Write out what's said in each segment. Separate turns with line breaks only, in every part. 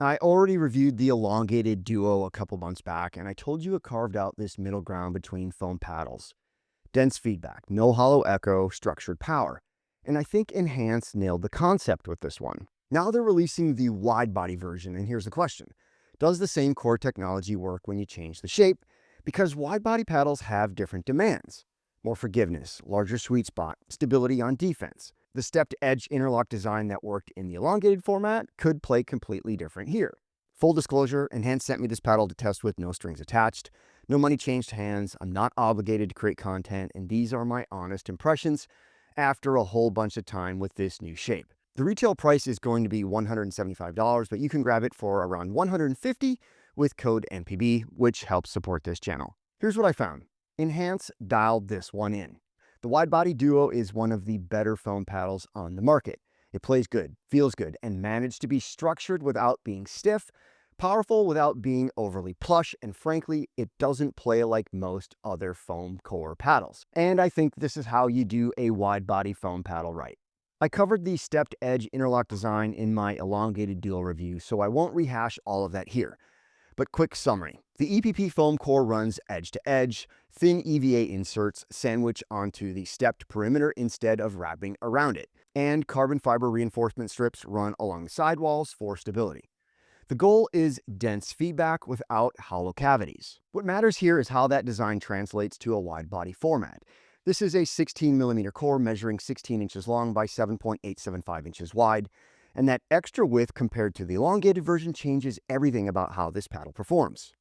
I already reviewed the Elongated DUO a couple months back, and I told you it carved out this middle ground between foam paddles. Dense feedback, no hollow echo, structured power. And I think Enhance nailed the concept with this one. Now they're releasing the wide body version, and here's the question. Does the same core technology work when you change the shape? Because wide body paddles have different demands. More forgiveness, larger sweet spot, stability on defense. The stepped edge interlock design that worked in the elongated format could play completely different here. Full disclosure, Enhance sent me this paddle to test with no strings attached. No money changed hands, I'm not obligated to create content, and these are my honest impressions after a whole bunch of time with this new shape. The retail price is going to be $175, but you can grab it for around $150 with code MPB, which helps support this channel. Here's what I found. Enhance dialed this one in. The Widebody DUO is one of the better foam paddles on the market. It plays good, feels good, and managed to be structured without being stiff, powerful without being overly plush, and frankly, it doesn't play like most other foam core paddles. And I think this is how you do a wide body foam paddle right. I covered the stepped edge interlock design in my elongated duo review, so I won't rehash all of that here. But quick summary. The EPP foam core runs edge to edge, thin EVA inserts sandwich onto the stepped perimeter instead of wrapping around it, and carbon fiber reinforcement strips run along the sidewalls for stability. The goal is dense feedback without hollow cavities. What matters here is how that design translates to a wide body format. This is a 16mm core measuring 16 inches long by 7.875 inches wide, and that extra width compared to the elongated version changes everything about how this paddle performs.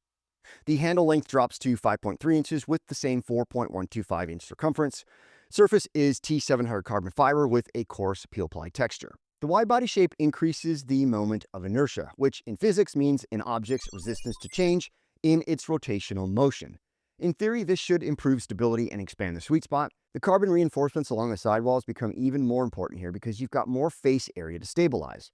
The handle length drops to 5.3 inches with the same 4.125 inch circumference. Surface is T700 carbon fiber with a coarse peel-ply texture. The wide body shape increases the moment of inertia, which in physics means an object's resistance to change in its rotational motion. In theory, this should improve stability and expand the sweet spot. The carbon reinforcements along the sidewalls become even more important here because you've got more face area to stabilize.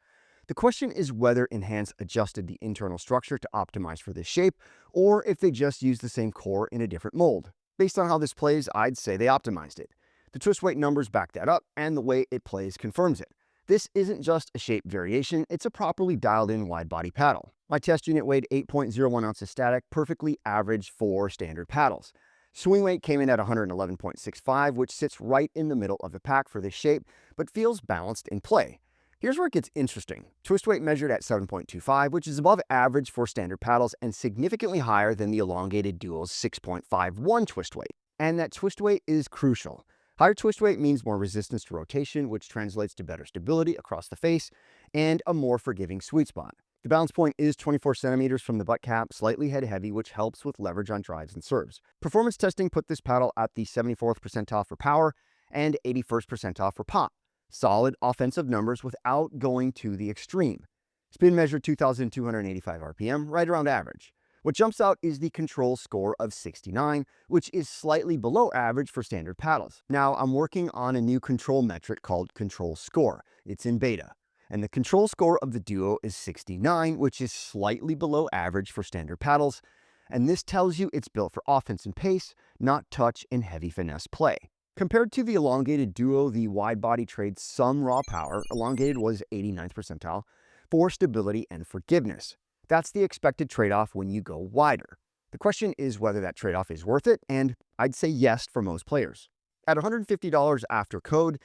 The question is whether Enhance adjusted the internal structure to optimize for this shape, or if they just used the same core in a different mold. Based on how this plays, I'd say they optimized it. The twist weight numbers back that up, and the way it plays confirms it. This isn't just a shape variation, it's a properly dialed in wide body paddle. My test unit weighed 8.01 ounces static, perfectly average for standard paddles. Swing weight came in at 111.65, which sits right in the middle of the pack for this shape, but feels balanced in play. Here's where it gets interesting. Twist weight measured at 7.25, which is above average for standard paddles and significantly higher than the elongated DUO's 6.51 twist weight. And that twist weight is crucial. Higher twist weight means more resistance to rotation, which translates to better stability across the face and a more forgiving sweet spot. The balance point is 24 centimeters from the butt cap, slightly head heavy, which helps with leverage on drives and serves. Performance testing put this paddle at the 74th percentile for power and 81st percentile for pop. Solid offensive numbers without going to the extreme. Spin measured 2,285 RPM, right around average. What jumps out is the control score of 69, which is slightly below average for standard paddles. Now, I'm working on a new control metric called control score. It's in beta. And the control score of the DUO is 69, which is slightly below average for standard paddles. And this tells you it's built for offense and pace, not touch and heavy finesse play. Compared to the elongated DUO, the wide body trades some raw power, elongated was 89th percentile, for stability and forgiveness. That's the expected trade-off when you go wider. The question is whether that trade-off is worth it, and I'd say yes for most players. At $150 after code,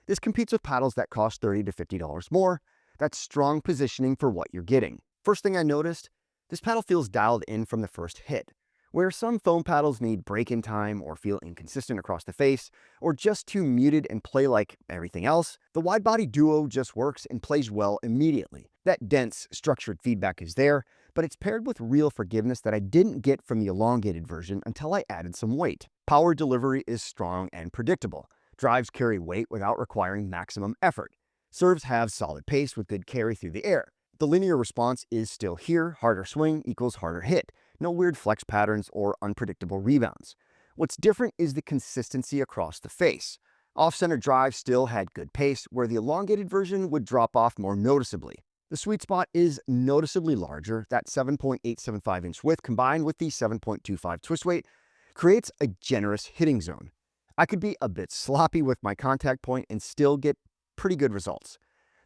this competes with paddles that cost $30 to $50 more. That's strong positioning for what you're getting. First thing I noticed, this paddle feels dialed in from the first hit. Where some foam paddles need break-in time or feel inconsistent across the face, or just too muted and play like everything else, the wide-body DUO just works and plays well immediately. That dense, structured feedback is there, but it's paired with real forgiveness that I didn't get from the elongated version until I added some weight. Power delivery is strong and predictable. Drives carry weight without requiring maximum effort. Serves have solid pace with good carry through the air. The linear response is still here, harder swing equals harder hit. No weird flex patterns or unpredictable rebounds. What's different is the consistency across the face. Off-center drive still had good pace, where the elongated version would drop off more noticeably. The sweet spot is noticeably larger. That 7.875 inch width combined with the 7.25 twist weight creates a generous hitting zone. I could be a bit sloppy with my contact point and still get pretty good results.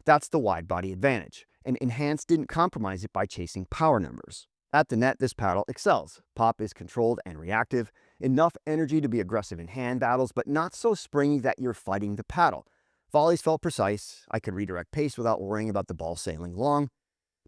That's the wide body advantage. and Enhanced didn't compromise it by chasing power numbers. At the net, this paddle excels. Pop is controlled and reactive, enough energy to be aggressive in hand battles, but not so springy that you're fighting the paddle. Volleys felt precise. I could redirect pace without worrying about the ball sailing long.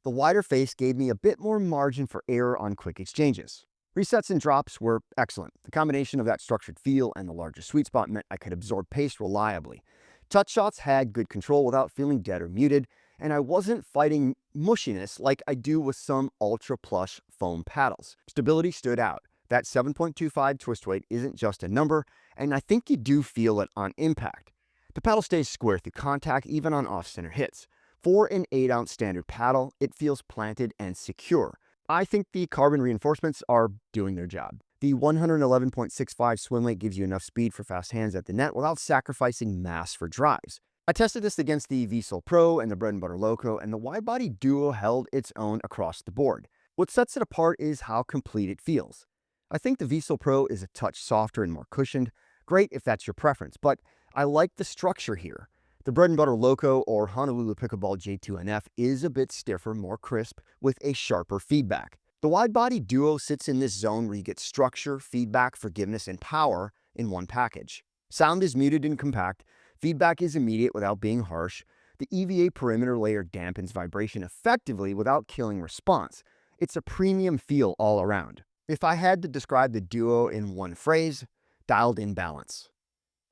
The wider face gave me a bit more margin for error on quick exchanges. Resets and drops were excellent. The combination of that structured feel and the larger sweet spot meant I could absorb pace reliably. Touch shots had good control without feeling dead or muted, and I wasn't fighting mushiness like I do with some ultra plush foam paddles. Stability stood out. That 7.25 twist weight isn't just a number, and I think you do feel it on impact. The paddle stays square through contact even on off-center hits. For an 8-ounce standard paddle, it feels planted and secure. I think the carbon reinforcements are doing their job. The 111.65 swim weight gives you enough speed for fast hands at the net without sacrificing mass for drives. I tested this against the VSOL Pro and the Bread and Butter Loco, and the Widebody Duo held its own across the board. What sets it apart is how complete it feels. I think the VSOL Pro is a touch softer and more cushioned. Great if that's your preference, but I like the structure here. The Bread and Butter Loco or Honolulu Pickleball J2NF is a bit stiffer, more crisp, with a sharper feedback. The Widebody Duo sits in this zone where you get structure, feedback, forgiveness, and power in one package. Sound is muted and compact. Feedback is immediate without being harsh. The EVA perimeter layer dampens vibration effectively without killing response. It's a premium feel all around. If I had to describe the Duo in one phrase, dialed in balance.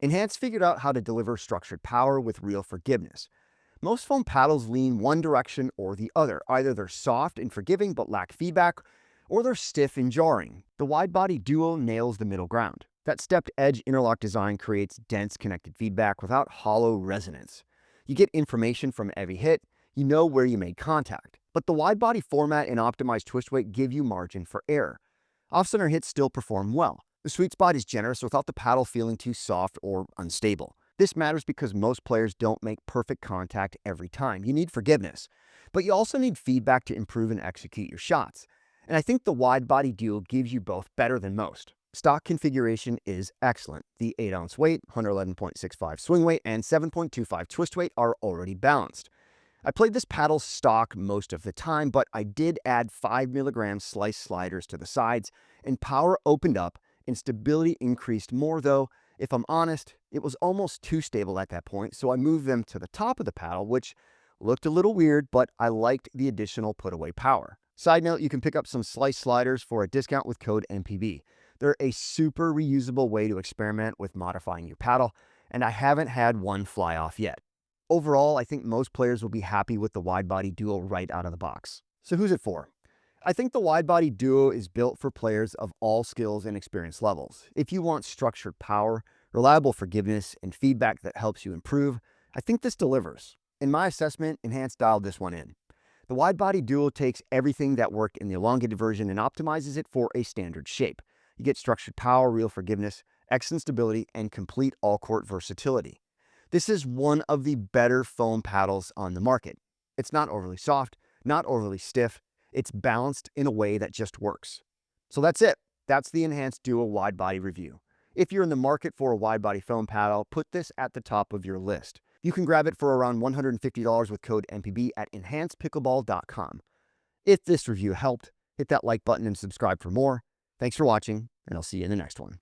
Enhanced figured out how to deliver structured power with real forgiveness. Most foam paddles lean one direction or the other. Either they're soft and forgiving but lack feedback, or they're stiff and jarring. The Widebody Duo nails the middle ground. That stepped edge interlock design creates dense connected feedback without hollow resonance. You get information from every hit, you know where you made contact. But the Widebody format and optimized twist weight give you margin for error. Off-center hits still perform well. The sweet spot is generous without the paddle feeling too soft or unstable. This matters because most players don't make perfect contact every time. You need forgiveness, but you also need feedback to improve and execute your shots. And I think the Widebody Duo gives you both better than most. Stock configuration is excellent. The 8-ounce weight, 111.65 swing weight, and 7.25 twist weight are already balanced. I played this paddle stock most of the time, but I did add 5 milligram SLYCE sliders to the sides, and power opened up and stability increased more, though if I'm honest, it was almost too stable at that point, so I moved them to the top of the paddle, which looked a little weird, but I liked the additional put-away power. Side note, you can pick up some SLYCE sliders for a discount with code MPB. They're a super reusable way to experiment with modifying your paddle, and I haven't had one fly off yet. Overall, I think most players will be happy with the Widebody Duo right out of the box. So who's it for? I think the Widebody Duo is built for players of all skills and experience levels. If you want structured power, reliable forgiveness, and feedback that helps you improve, I think this delivers. In my assessment, Enhanced dialed this one in. The Widebody Duo takes everything that worked in the elongated version and optimizes it for a standard shape. You get structured power, real forgiveness, excellent stability, and complete all-court versatility. This is one of the better foam paddles on the market. It's not overly soft, not overly stiff. It's balanced in a way that just works. So that's it. That's the Enhanced Duo Widebody review. If you're in the market for a Widebody foam paddle, put this at the top of your list. You can grab it for around $150 with code MPB at enhancedpickleball.com. If this review helped, hit that like button and subscribe for more. Thanks for watching, and I'll see you in the next one.